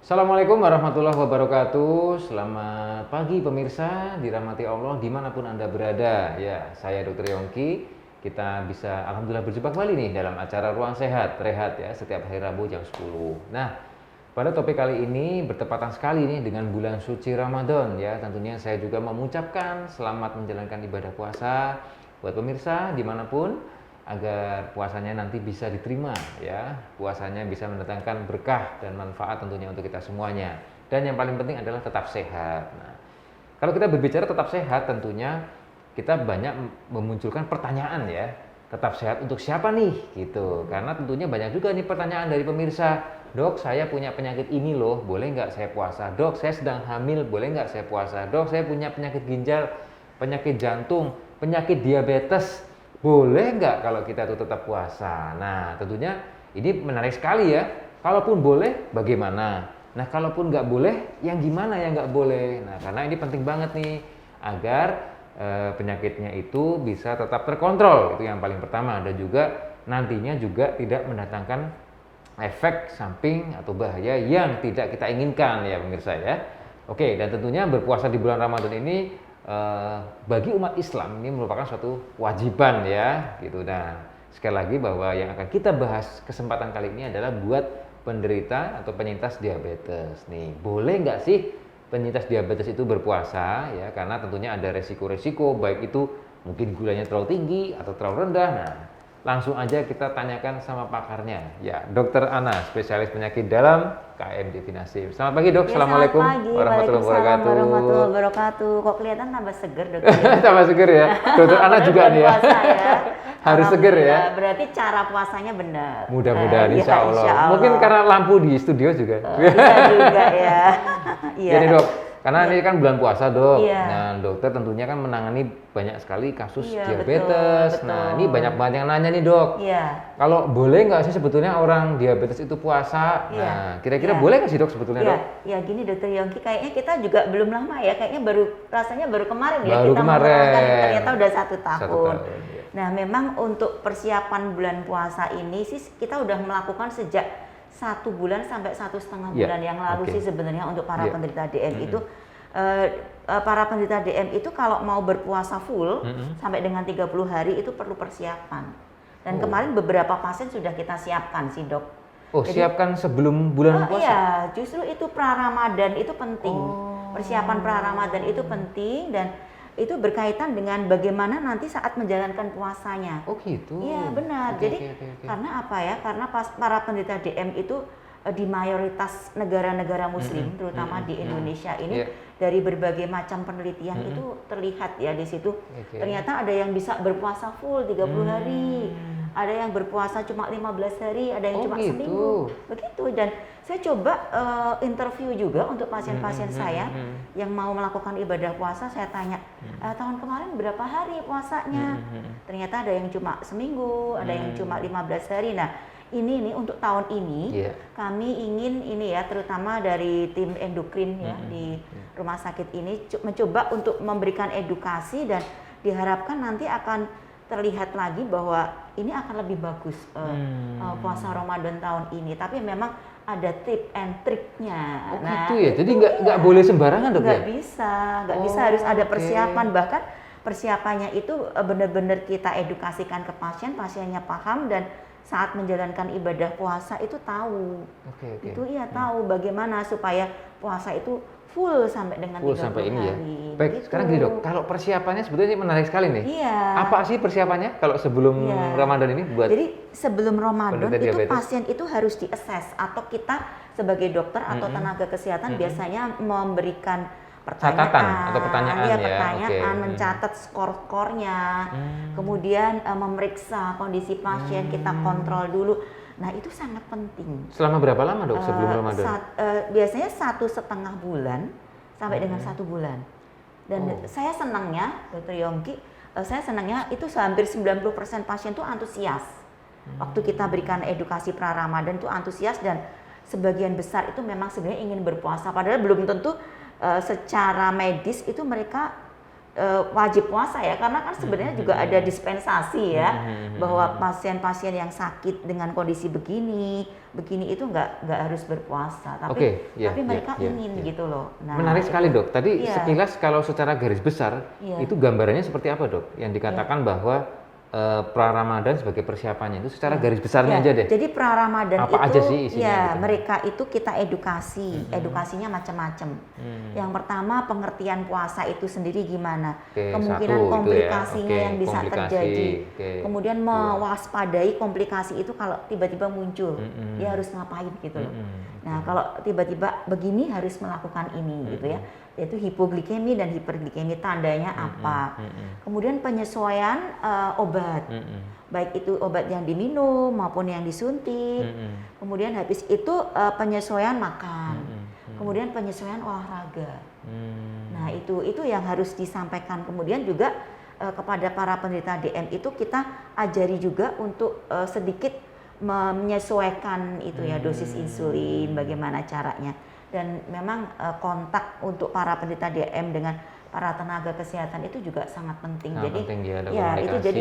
Assalamualaikum warahmatullahi wabarakatuh. Selamat pagi pemirsa, dirahmati Allah dimanapun Anda berada. Ya, saya Dr. Yongki. Kita bisa alhamdulillah berjumpa kembali nih dalam acara Ruang Sehat Rehat ya, setiap hari Rabu jam 10. Nah, pada topik kali ini bertepatan sekali nih dengan bulan suci Ramadan ya. Tentunya saya juga mengucapkan selamat menjalankan ibadah puasa buat pemirsa dimanapun, agar puasanya nanti bisa diterima ya, puasanya bisa mendatangkan berkah dan manfaat tentunya untuk kita semuanya, dan yang paling penting adalah tetap sehat. Nah, kalau kita berbicara tetap sehat, tentunya kita banyak memunculkan pertanyaan ya, tetap sehat untuk siapa nih gitu, karena tentunya banyak juga nih pertanyaan dari pemirsa. Dok, saya punya penyakit ini loh, boleh nggak saya puasa? Dok, saya sedang hamil, boleh nggak saya puasa? Dok, saya punya penyakit ginjal, penyakit jantung, penyakit diabetes, boleh nggak kalau kita tuh tetap puasa? Nah, tentunya ini menarik sekali ya. Kalaupun boleh, bagaimana? Nah, kalaupun nggak boleh, yang gimana yang nggak boleh? Nah, karena ini penting banget nih, agar penyakitnya itu bisa tetap terkontrol. Itu yang paling pertama. Dan juga nantinya juga tidak mendatangkan efek samping atau bahaya yang tidak kita inginkan ya pemirsa ya. Oke, dan tentunya berpuasa di bulan Ramadan ini bagi umat Islam ini merupakan suatu kewajiban ya gitu. Nah, sekali lagi bahwa yang akan kita bahas kesempatan kali ini adalah buat penderita atau penyintas diabetes nih. Boleh nggak sih penyintas diabetes itu berpuasa ya, karena tentunya ada resiko-resiko, baik itu mungkin gulanya terlalu tinggi atau terlalu rendah. Nah, langsung aja kita tanyakan sama pakarnya ya, Dokter Ana, spesialis penyakit dalam KM Definasi. Selamat pagi dok. Ya, Assalamualaikum pagi. warahmatullahi wabarakatuh. Warahmatullahi wabarakatuh. Kok kelihatan tambah seger dokter? Tambah seger ya, Dokter Ana juga nih ya. Puasa ya. Harus seger ya. Berarti cara puasanya benar. Mudah-mudahan Ya, insya Allah. insya Allah. Mungkin karena lampu di studio juga. Bisa juga ya. Iya. Jadi dok, karena ini kan bulan puasa dok. Iya. Nah, dokter tentunya kan menangani banyak sekali kasus Iya, diabetes. betul, Nah, betul. ini banyak banget yang nanya nih dok. Iya. Kalau boleh nggak sih sebetulnya orang diabetes itu puasa? Iya. Nah, kira-kira Iya. boleh nggak sih dok sebetulnya Ya, dok? ya gini dokter Yongki, kayaknya kita juga belum lama ya, kayaknya rasanya baru kemarin ya Baru kita kemarin. menerapkan, ternyata udah 1 tahun. 1 tahun, ya. Nah, memang untuk persiapan bulan puasa ini sih kita udah melakukan sejak 1 bulan sampai 1,5 Ya, bulan yang lalu oke. sih sebenarnya untuk para Ya. penderita DM itu. Para penderita DM itu kalau mau berpuasa full sampai dengan 30 hari itu perlu persiapan. Dan Oh. kemarin beberapa pasien sudah kita siapkan sih dok. Oh, Jadi- siapkan sebelum bulan puasa? Iya, justru itu pra-Ramadan itu penting. Oh. Persiapan pra-Ramadan itu penting, dan itu berkaitan dengan bagaimana nanti saat menjalankan puasanya. Oh gitu. Iya, benar. Oke, Jadi oke. karena apa ya? Karena para penderita DM itu di mayoritas negara-negara muslim, terutama di Indonesia ini, Iya. dari berbagai macam penelitian itu terlihat ya di situ. Oke. Ternyata ada yang bisa berpuasa full 30 hari. Ada yang berpuasa cuma 15 hari, ada yang Oh, cuma gitu. seminggu. Begitu. Dan saya coba interview juga untuk pasien-pasien saya yang mau melakukan ibadah puasa. Saya tanya, tahun kemarin berapa hari puasanya? Ternyata ada yang cuma seminggu, ada yang cuma 15 hari. Nah, ini nih untuk tahun ini Iya. kami ingin ini ya, terutama dari tim endokrin ya di rumah sakit ini mencoba untuk memberikan edukasi, dan diharapkan nanti akan terlihat lagi bahwa ini akan lebih bagus puasa Ramadan tahun ini. Tapi memang ada tip and triknya. Oh gitu ya. Jadi nggak boleh sembarangan dok ya? Nggak bisa, Oh, harus ada oke. persiapan. Bahkan persiapannya itu benar-benar kita edukasikan ke pasien, pasiennya paham, dan saat menjalankan ibadah puasa itu tahu. Oke. Itu iya tahu bagaimana supaya puasa itu full sampai dengan Full 30 sampai ini ya. hari. Baik, Gitu. sekarang gini dok, kalau persiapannya sebetulnya ini menarik sekali nih. Iya. Apa sih persiapannya kalau sebelum Iya. Ramadan ini buat? Jadi sebelum Ramadan penderita itu diabetes? pasien itu harus di-assess, atau kita sebagai dokter atau tenaga kesehatan biasanya memberikan pertanyaan, Catatan atau pertanyaan ya, pertanyaan, oke. mencatat skor-skornya, kemudian memeriksa kondisi pasien, kita kontrol dulu. Nah, itu sangat penting. Selama berapa lama dok sebelum Ramadan? Biasanya 1,5 bulan sampai dengan 1 bulan. Dan Oh. saya senangnya, Dr. Yongki, saya senangnya itu hampir 90% pasien itu antusias. Waktu kita berikan edukasi pra-Ramadan itu antusias, dan sebagian besar itu memang sebenarnya ingin berpuasa. Padahal belum tentu secara medis itu mereka wajib puasa ya, karena kan sebenarnya juga ada dispensasi ya, bahwa pasien-pasien yang sakit dengan kondisi begini itu nggak harus berpuasa, tapi mereka ingin gitu loh. Nah, menarik sekali dok. Tadi iya. sekilas kalau secara garis besar itu gambarannya seperti apa dok? Yang dikatakan bahwa pra-Ramadan sebagai persiapannya itu secara garis besarnya aja deh. Jadi pra-Ramadan apa itu aja sih isinya gitu? mereka itu kita edukasi, edukasinya macam-macam. Yang pertama pengertian puasa itu sendiri gimana, kemungkinan komplikasinya yang bisa terjadi, kemudian mewaspadai komplikasi itu kalau tiba-tiba muncul, dia harus ngapain gitu loh. Nah kalau tiba-tiba begini harus melakukan ini gitu ya. Yaitu hipoglikemi dan hiperglikemi, tandanya apa. Kemudian penyesuaian obat, baik itu obat yang diminum maupun yang disuntik. Kemudian habis itu penyesuaian makan, kemudian penyesuaian olahraga. Nah itu yang harus disampaikan. Kemudian juga kepada para penderita DM itu kita ajari juga untuk sedikit menyesuaikan itu ya dosis insulin, bagaimana caranya. Dan memang kontak untuk para penderita DM dengan para tenaga kesehatan itu juga sangat penting. Jadi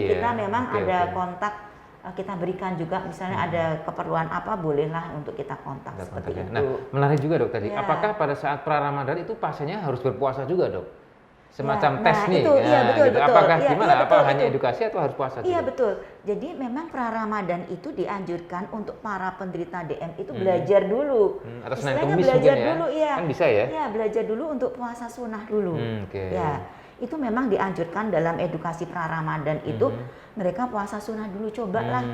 kita memang ada kontak, kita berikan juga misalnya ada keperluan apa bolehlah untuk kita kontak seperti itu. Nah, menarik juga dok tadi. Apakah pada saat pra-Ramadan itu pasiennya harus berpuasa juga dok? Semacam tes nih. Itu, betul. Apakah gimana? Betul, apa hanya edukasi atau harus puasa juga? Iya betul. Jadi memang pra-Ramadan itu dianjurkan untuk para penderita DM itu belajar dulu. Atau Senin Kamis belajar mungkin dulu, ya? Kan bisa ya? Iya, belajar dulu untuk puasa sunnah dulu. Ya, itu memang dianjurkan dalam edukasi pra-Ramadan itu mereka puasa sunnah dulu, cobalah.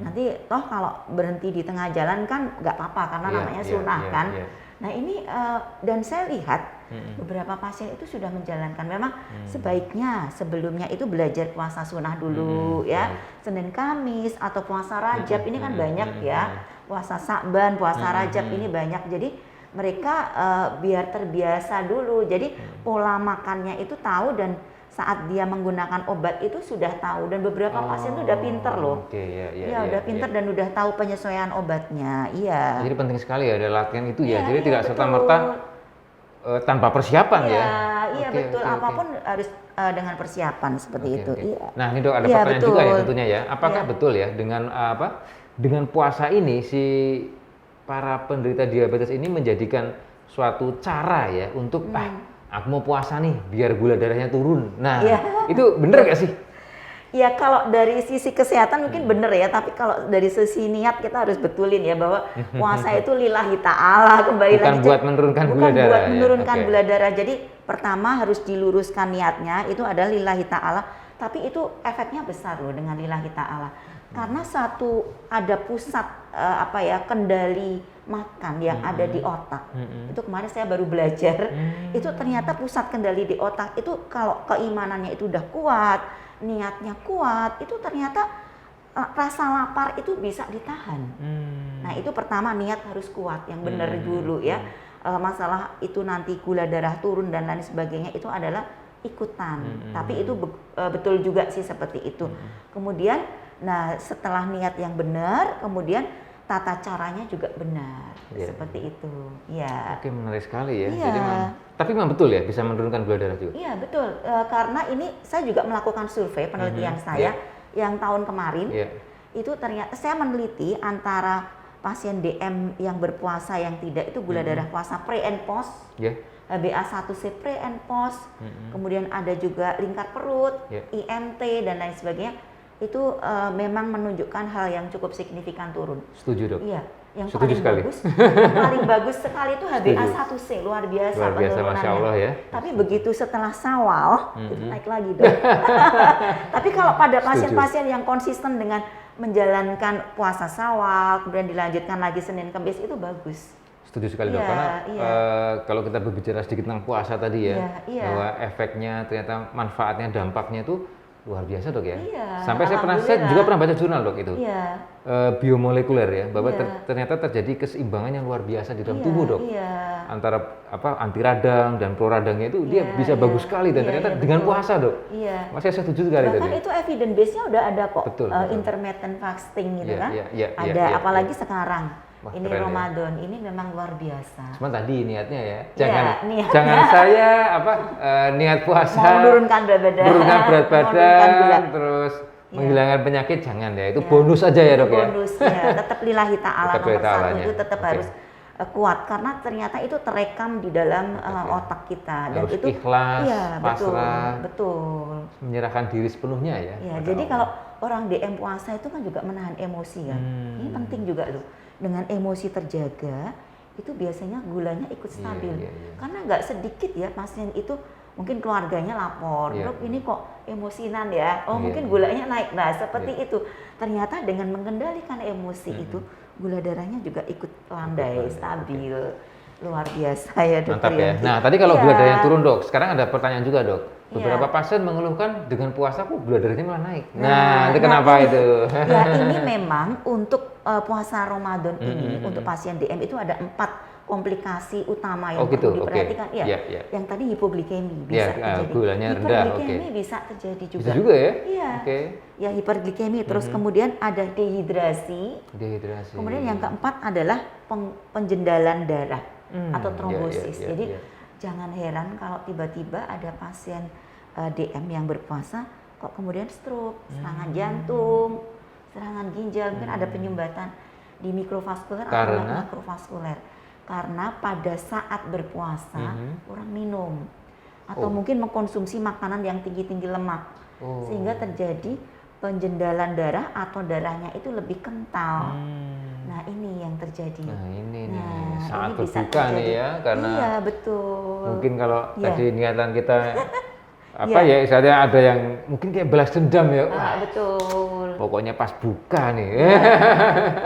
Nanti toh kalau berhenti di tengah jalan kan nggak apa-apa karena namanya sunnah kan. Nah ini dan saya lihat beberapa pasien itu sudah menjalankan. Memang sebaiknya sebelumnya itu belajar puasa sunnah dulu ya, Senin Kamis atau puasa Rajab ini kan banyak ya, puasa Sa'ban, puasa Rajab ini banyak. Jadi mereka biar terbiasa dulu. Jadi pola makannya itu tahu dan saat dia menggunakan obat itu sudah tahu, dan beberapa pasien itu udah pinter loh. Udah pinter dan udah tahu penyesuaian obatnya. Iya. Jadi penting sekali ya ada latihan itu ya. Jadi tidak serta-merta tanpa persiapan ya. Iya betul. Apapun harus dengan persiapan seperti itu. Iya. Nah ini dok ada pertanyaan juga ya tentunya ya. Apakah betul ya dengan dengan puasa ini si para penderita diabetes ini menjadikan suatu cara ya untuk aku mau puasa nih biar gula darahnya turun. Nah itu bener gak sih? Ya kalau dari sisi kesehatan mungkin bener ya, tapi kalau dari sisi niat kita harus betulin ya bahwa puasa itu lillahi ta'ala, kembali bukan lagi buat menurunkan gula darah. Bukan buat menurunkan gula darah. Jadi pertama harus diluruskan niatnya, itu adalah lillahi ta'ala, tapi itu efeknya besar loh dengan lillahi ta'ala. Karena ada pusat kendali makan yang ada di otak. Itu kemarin saya baru belajar. Itu ternyata pusat kendali di otak itu kalau keimanannya itu udah kuat, niatnya kuat, itu ternyata rasa lapar itu bisa ditahan. Nah itu pertama niat harus kuat, yang benar dulu ya. Masalah itu nanti gula darah turun dan lain sebagainya itu adalah ikutan. Tapi itu betul juga sih seperti itu. Kemudian setelah niat yang benar, kemudian tata caranya juga benar, seperti itu. Ya. Oke, menarik sekali ya. Jadi tapi memang betul ya bisa menurunkan gula darah juga. Iya betul, karena ini saya juga melakukan survei penelitian saya yang tahun kemarin. Itu ternyata saya meneliti antara pasien DM yang berpuasa yang tidak itu gula darah puasa pre and post. HbA1c pre and post. Kemudian ada juga lingkar perut, IMT dan lain sebagainya. Itu memang menunjukkan hal yang cukup signifikan turun. Setuju dok? Iya, yang setuju paling bagus sekali itu HbA1c, luar biasa penurunannya. Masya Allah ya. Tapi begitu setelah Syawal itu naik lagi dok. Tapi kalau pada pasien-pasien yang konsisten dengan menjalankan puasa Syawal, kemudian dilanjutkan lagi Senin Kamis itu bagus. Setuju sekali dok, karena kalau kita berbicara sedikit tentang puasa tadi ya, bahwa efeknya ternyata manfaatnya, dampaknya itu luar biasa dok ya. Sampai saya juga pernah baca jurnal dok itu. Biomolekuler ya, bahwa ternyata terjadi keseimbangan yang luar biasa di dalam tubuh dok. Antara anti radang dan pro radangnya itu dia bisa bagus sekali dan ternyata dengan puasa dok. Masih saya setuju sekali tadi. Bahkan itu evidence base-nya udah ada kok. Betul. Intermittent fasting gitu kan. Ada apalagi sekarang Wah, ini keren ya. Ramadan ini memang luar biasa. Cuma tadi niatnya ya, niatnya. jangan saya niat puasa, Mau menurunkan berat badan, menurunkan berat menurunkan gula. badan, terus Iya. menghilangkan penyakit, jangan ya. Itu Ya, bonus aja ya dok ya. bonus ya, tetap lillahi ta'ala Tetap nomor lillahi satu ta'alanya. itu tetap Oke. harus kuat karena ternyata itu terekam di dalam Oke. otak kita dan Harus itu ikhlas, iya, pasrah, betul. menyerahkan diri sepenuhnya ya. Ya, kepada jadi Allah. kalau orang DM puasa itu kan juga menahan emosi ya. Ini penting juga loh. Dengan emosi terjaga, itu biasanya gulanya ikut Iya, stabil. iya, iya. Karena nggak sedikit ya pasien itu mungkin keluarganya lapor, Iya, dok ini kok emosinan ya. Oh Iya, mungkin iya. gulanya naik. Nah seperti itu. Ternyata dengan mengendalikan emosi itu, gula darahnya juga ikut landai, landai, stabil. Luar biasa ya dokter Mantap ya. Yongki. Nah tadi kalau gula Iya. darahnya turun dok, sekarang ada pertanyaan juga dok. Beberapa Iya. pasien mengeluhkan dengan puasa kok gula darahnya malah naik. Nah, Nah, itu kenapa ini- itu? Ya ini memang untuk puasa Ramadan ini untuk pasien DM itu ada 4 komplikasi utama yang Oh, gitu, perlu oke. diperhatikan. Iya. Iya, iya. Yang tadi hipoglikemi Iya, bisa terjadi. gulanya rendah, Hiperglikemi oke. bisa terjadi juga. Bisa juga ya? Iya. Oke. Ya hiperglikemi terus kemudian ada dehidrasi. Dehidrasi. Kemudian yang keempat adalah penjendalan darah atau iya, trombosis. iya, Jadi iya. jangan heran kalau tiba-tiba ada pasien DM yang berpuasa kok kemudian stroke, serangan jantung, serangan ginjal, mungkin ada penyumbatan di mikrovaskuler atau Karena? makrovaskuler. Karena pada saat berpuasa kurang minum atau Oh. mungkin mengkonsumsi makanan yang tinggi-tinggi lemak Oh. sehingga terjadi penjendalan darah atau darahnya itu lebih kental. Nah ini yang terjadi. Nah ini nih Nah, saat ini bisa berbuka nih terjadi. ya, karena Iya betul. mungkin kalau Iya. tadi niatan kita apa Iya. ya, istilahnya ada yang mungkin kayak balas dendam ya. Wah, Betul. pokoknya pas buka nih.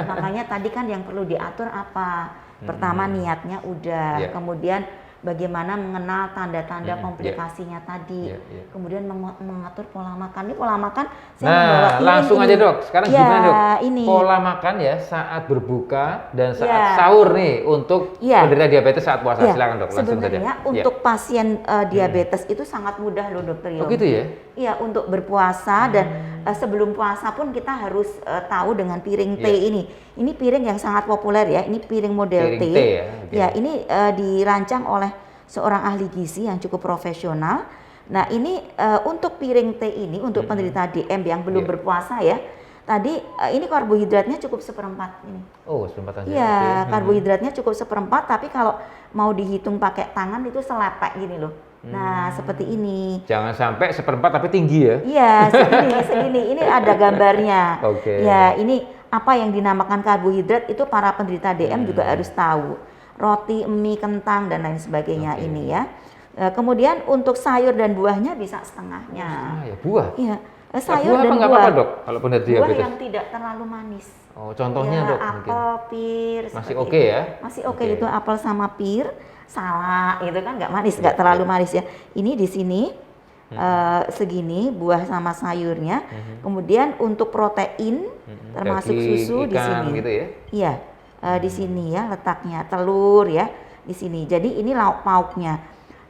Makanya tadi kan yang perlu diatur apa? Pertama niatnya udah, Iya. kemudian bagaimana mengenal tanda-tanda iya. komplikasinya tadi, Iya, iya. kemudian mengatur pola makan. Ini pola makan saya membawa Nah, piring langsung ini. aja dok. Sekarang Ya, gimana dok? ini. Pola makan ya saat berbuka dan saat Ya. sahur nih untuk Ya. penderita diabetes saat puasa. Ya, Silakan dok, langsung saja. sebenarnya Ya. untuk pasien diabetes itu sangat mudah loh dokter Oh Yogi. gitu ya? Iya, untuk berpuasa dan sebelum puasa pun kita harus tahu dengan piring T Iya. ini. Ini piring yang sangat populer ya. Ini piring model Piring T. T ya, oke. Ya, ini dirancang oleh seorang ahli gizi yang cukup profesional. Nah, ini untuk piring T ini untuk penderita DM yang belum Iya. berpuasa ya. Tadi ini karbohidratnya cukup seperempat ini. Oh, seperempat aja. Iya, oke. karbohidratnya cukup seperempat, tapi kalau mau dihitung pakai tangan itu selepek gini loh. Nah, seperti ini. Jangan sampai seperempat tapi tinggi ya. Iya, segini. Ini ada gambarnya. Oke. Ya, ini apa yang dinamakan karbohidrat itu para penderita DM juga harus tahu. Roti, mie, kentang dan lain sebagainya Oke. ini ya. Kemudian untuk sayur dan buahnya bisa setengahnya. Ah, ya buah. Iya, Nah, sayur buah dan apa nggak buah. apa-apa dok? Kalau penderita Buah diabetes. yang tidak terlalu manis. Oh, contohnya Ya, dok mungkin. apel, pir, Masih seperti oke itu. ya? Masih oke Oke. itu apel sama pir, salak itu kan nggak manis, nggak terlalu manis ya. Ini di sini segini buah sama sayurnya. Kemudian untuk protein termasuk Daging, susu di ikan sini. gitu ya? Iya, di sini ya letaknya telur ya di sini. Jadi ini lauk pauknya.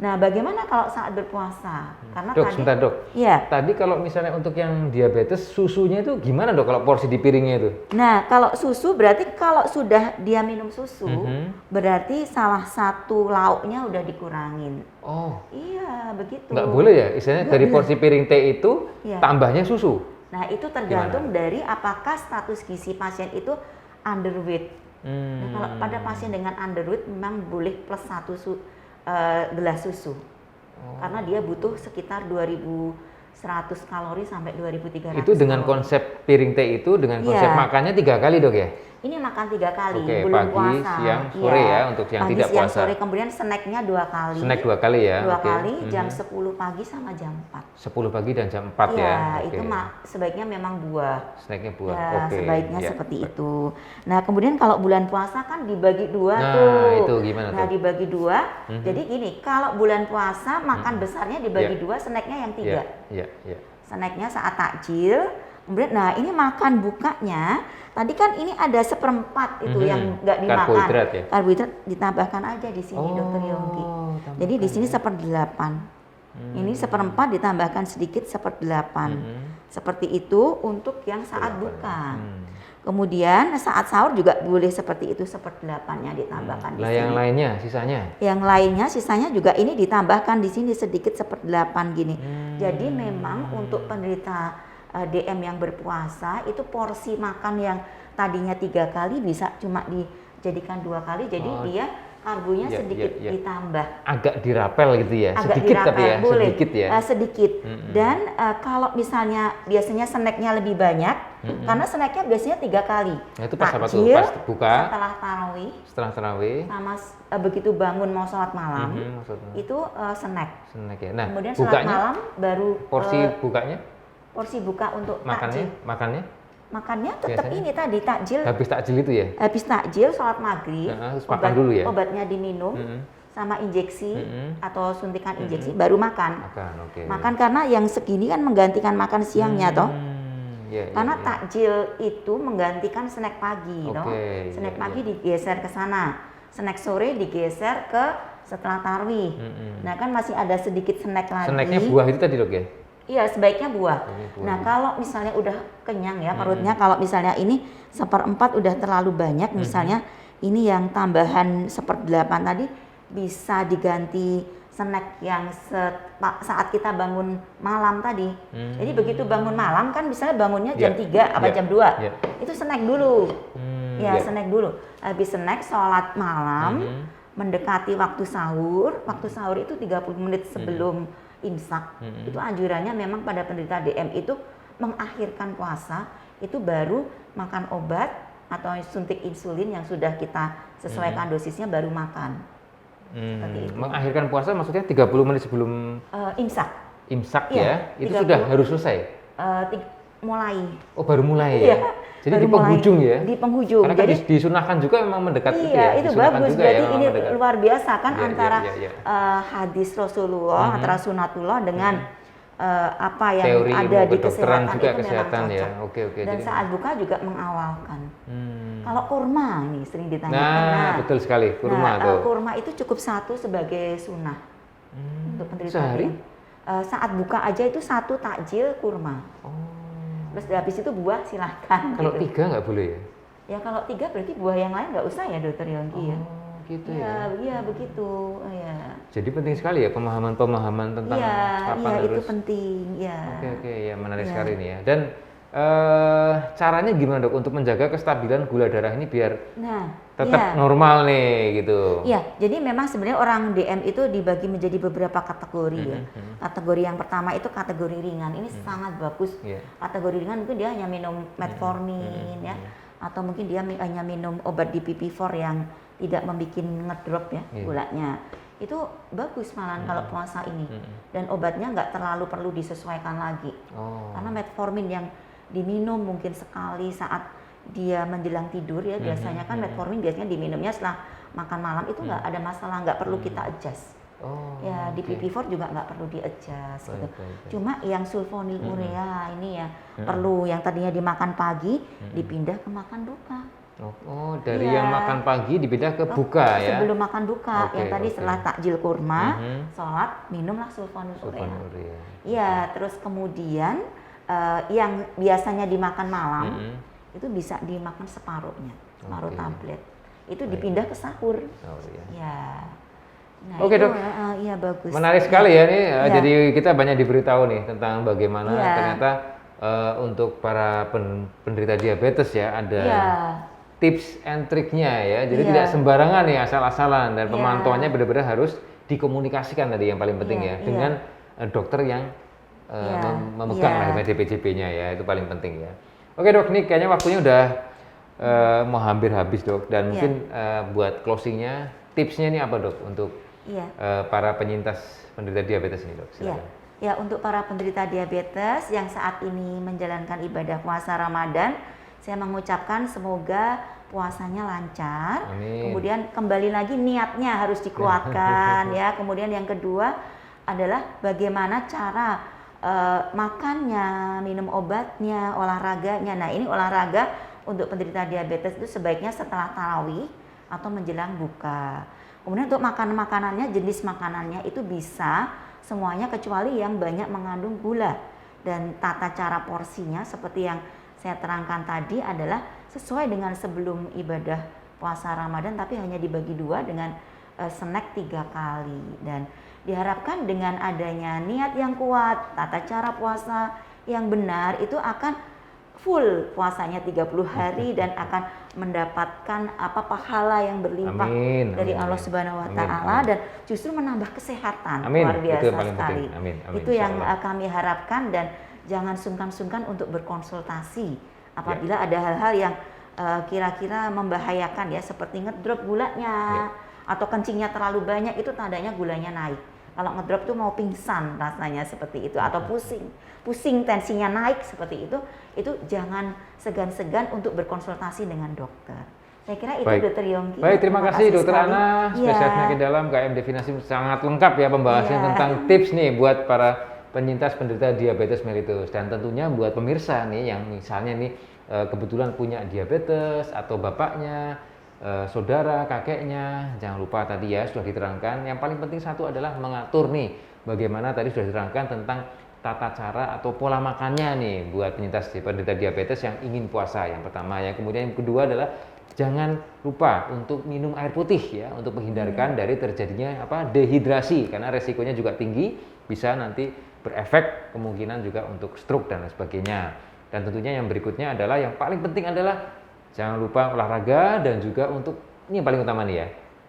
Nah, bagaimana kalau saat berpuasa? Karena Dok, tadi, sebentar dok. Iya. Tadi kalau misalnya untuk yang diabetes, susunya itu gimana dok kalau porsi di piringnya itu? Nah, kalau susu berarti kalau sudah dia minum susu, Mhm. berarti salah satu lauknya udah dikurangin. Oh, Iya, begitu. nggak boleh ya? Istilahnya Nggak dari boleh. porsi piring T itu Iya. tambahnya susu. Nah, itu tergantung dari apakah status gizi pasien itu underweight. Nah, kalau pada pasien dengan underweight memang boleh plus 1 gelas susu. Karena dia butuh sekitar 2100 kalori sampai 2300 Itu dengan kalori. konsep piring T itu dengan konsep Iya. makannya 3 kali dok ya? Ini makan 3 kali, Oke, belum pagi, puasa. siang, sore Iya. ya, untuk yang Pagi, tidak siang, puasa. sore, kemudian snacknya 2 kali. Snack 2 kali ya? 2 Oke. kali, jam Mhm. 10 pagi sama jam 4. 10 pagi dan jam 4 Iya, ya? itu Oke. sebaiknya memang buah. Snacknya buah, Ya, oke. sebaiknya Ya. seperti itu. Nah, kemudian kalau bulan puasa kan dibagi 2 Nah, tuh. itu gimana Nah, tuh? dibagi 2. Jadi gini, kalau bulan puasa makan besarnya dibagi Ya. 2, snacknya yang 3. Iya, iya, iya. Snacknya saat takjil. Kemudian, nah ini makan bukanya. Tadi kan ini ada seperempat itu Mhm. yang nggak dimakan. Karbohidrat ya? Karbohidrat ditambahkan aja di sini, Dokter Yongki. tambahkan Jadi di sini ya. 1/8. Ini 1/4 ditambahkan sedikit 1/8. Seperti itu untuk yang saat 1/8. buka. Kemudian saat sahur juga boleh seperti itu, 1/8-nya ditambahkan di Lah sini. yang lainnya sisanya? Yang lainnya sisanya juga ini ditambahkan di sini sedikit 1/8 gini. Jadi memang untuk penderita DM yang berpuasa itu porsi makan yang tadinya 3 kali bisa cuma dijadikan 2 kali. Jadi dia karbonya sedikit ditambah. Agak dirapel gitu ya? Agak Sedikit dirapel, tapi ya? boleh. Sedikit ya? Sedikit. Dan kalau misalnya biasanya snacknya lebih banyak, karena snacknya biasanya 3 kali. Nah, itu pas apa tuh? Takjil, Pas buka? setelah tarawih, Setelah tarawih? sama begitu bangun mau sholat malam, maksudnya. itu snack. Snack ya. Nah, Kemudian sholat bukanya? malam baru Porsi bukanya? porsi buka untuk Makannya? takjil. Makannya? Makannya tetap Biasanya? ini tadi takjil. Habis takjil itu ya? Habis takjil sholat maghrib, Terus makan dulu ya? obatnya diminum, sama injeksi atau suntikan injeksi, baru makan. Makan, oke. Makan karena yang segini kan menggantikan makan siangnya toh. Karena takjil itu menggantikan snack pagi toh. Snack pagi digeser ke sana, snack sore digeser ke setelah tarawih. Nah kan masih ada sedikit snack lagi. Snacknya buah itu tadi dok ya? Iya, sebaiknya buah. Nah, kalau misalnya udah kenyang ya perutnya, kalau misalnya ini 1/4 udah terlalu banyak, misalnya ini yang tambahan 1/8 tadi bisa diganti snack yang saat kita bangun malam tadi. Jadi begitu bangun malam kan misalnya bangunnya jam 3 apa jam 2. Itu snack dulu. Snack dulu. Habis snack sholat malam, mendekati waktu sahur. Waktu sahur itu 30 menit sebelum imsak. Itu anjurannya memang pada penderita DM itu mengakhirkan puasa itu baru makan obat atau suntik insulin yang sudah kita sesuaikan dosisnya baru makan. Seperti itu. Mengakhirkan puasa maksudnya 30 menit sebelum imsak. Imsak ya? Itu sudah harus selesai? Mulai. Oh baru mulai ya? Jadi di penghujung ya? Di penghujung. Karena kan disunahkan juga memang mendekat itu ya? Iya, itu bagus. Berarti ini luar biasa kan antara hadis Rasulullah, antara sunatullah dengan apa yang teori ada di kesehatan juga itu kesehatan memang cocok. ya. Oke. Dan jadi saat buka juga mengawalkan. Kalau kurma nih sering ditanyakan. Nah, betul sekali kurma tuh. Kurma itu cukup 1 sebagai sunnah untuk penderita sehari? Saat buka aja itu 1 takjil kurma. Terus habis itu buah silahkan. Kalau gitu. 3 nggak boleh ya? Ya kalau 3 berarti buah yang lain nggak usah ya Dokter Yongki ya? Gitu ya? Iya begitu. Ya. Jadi penting sekali ya pemahaman-pemahaman tentang kapan harus. Itu penting. Ya. Oke, ya menarik sekali nih ya. Dan caranya gimana dok untuk menjaga kestabilan gula darah ini biar tetap normal nih gitu? Iya, jadi memang sebenarnya orang DM itu dibagi menjadi beberapa kategori ya. Kategori yang pertama itu kategori ringan. Ini sangat bagus. Kategori ringan mungkin dia hanya minum metformin ya, atau mungkin dia hanya minum obat DPP-4 yang tidak membuat ngedrop ya gulanya. Itu bagus malahan kalau puasa ini. Dan obatnya nggak terlalu perlu disesuaikan lagi. Karena metformin yang diminum mungkin sekali saat dia menjelang tidur ya, biasanya kan metformin biasanya diminumnya setelah makan malam, itu nggak ada masalah, nggak perlu kita adjust. Di DPP-4 juga nggak perlu di-adjust gitu. Cuma yang sulfonylurea ini ya perlu, yang tadinya dimakan pagi dipindah ke makan buka. Dari yang makan pagi dipindah ke buka ya? Sebelum makan buka, yang tadi setelah takjil kurma, sholat, minumlah sulfonylurea. Iya, terus kemudian yang biasanya dimakan malam, itu bisa dimakan separuhnya, separuh tablet. Itu dipindah ke sahur. Ya. Nah, Oke dok, iya bagus. menarik sekali ya nih. Jadi kita banyak diberitahu nih tentang bagaimana ternyata untuk para penderita diabetes ya ada tips and triknya ya. Jadi tidak sembarangan nih asal-asalan, dan pemantauannya benar-benar harus dikomunikasikan tadi yang paling penting ya dengan dokter yang memegang DPJP-nya ya, itu paling penting ya. Oke dok, nih kayaknya waktunya udah mau hampir habis dok, dan mungkin buat closingnya tipsnya ini apa dok untuk para penyintas penderita diabetes ini dok? Silakan. Ya, untuk para penderita diabetes yang saat ini menjalankan ibadah puasa Ramadan, saya mengucapkan semoga puasanya lancar. Amin. Kemudian kembali lagi niatnya harus dikuatkan ya. Kemudian yang kedua adalah bagaimana cara makannya, minum obatnya, olahraganya. Nah, ini olahraga untuk penderita diabetes itu sebaiknya setelah tarawih atau menjelang buka. Kemudian untuk makanannya, jenis makanannya itu bisa semuanya kecuali yang banyak mengandung gula. Dan tata cara porsinya seperti yang saya terangkan tadi adalah sesuai dengan sebelum ibadah puasa Ramadan, tapi hanya dibagi 2 dengan snack 3 kali. Dan diharapkan dengan adanya niat yang kuat, tata cara puasa yang benar, itu akan full puasanya 30 hari dan akan mendapatkan pahala yang berlimpah Amin, dari amin, Allah amin. Subhanahu wa Amin, taala, amin. dan justru menambah kesehatan. Amin, Luar itu biasa yang paling sekali. penting. Amin, amin, Itu yang insyaallah. kami harapkan, dan jangan sungkan-sungkan untuk berkonsultasi apabila ada hal-hal yang kira-kira membahayakan ya, seperti ngedrop gulanya atau kencingnya terlalu banyak, itu tandanya gulanya naik. Kalau ngedrop tuh mau pingsan rasanya seperti itu, atau pusing tensinya naik seperti itu jangan segan-segan untuk berkonsultasi dengan dokter. Saya kira itu Baik. Dokter Yongki. Baik, terima kasih Dokter sekali. Ana, spesialis penyakit dalam KM Definasi, sangat lengkap ya pembahasannya Iya. tentang tips nih buat para penyintas penderita diabetes mellitus, dan tentunya buat pemirsa nih yang misalnya nih kebetulan punya diabetes atau bapaknya, saudara, kakeknya, jangan lupa tadi ya sudah diterangkan. Yang paling penting satu adalah mengatur nih bagaimana tadi sudah diterangkan tentang tata cara atau pola makannya nih buat penyintas penderita diabetes yang ingin puasa, yang pertama ya. Kemudian yang kedua adalah jangan lupa untuk minum air putih ya, untuk menghindarkan dari terjadinya dehidrasi, karena resikonya juga tinggi, bisa nanti berefek kemungkinan juga untuk stroke dan lain sebagainya. Dan tentunya yang berikutnya adalah, yang paling penting adalah jangan lupa olahraga, dan juga untuk ini yang paling utama nih ya,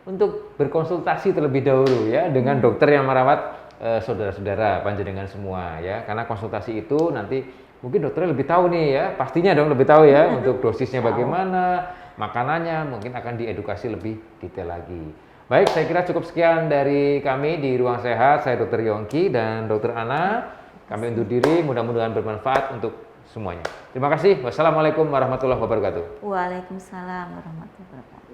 untuk berkonsultasi terlebih dahulu ya dengan dokter yang merawat saudara-saudara panjenengan semua ya, karena konsultasi itu nanti mungkin dokternya lebih tahu nih ya, pastinya dong lebih tahu ya untuk dosisnya bagaimana, makanannya mungkin akan diedukasi lebih detail lagi. Baik, saya kira cukup sekian dari kami di Ruang Sehat. Saya Dokter Yongki dan Dokter Ana. Kami undur diri, mudah-mudahan bermanfaat untuk semuanya. Terima kasih. Wassalamualaikum warahmatullahi wabarakatuh. Waalaikumsalam warahmatullahi wabarakatuh.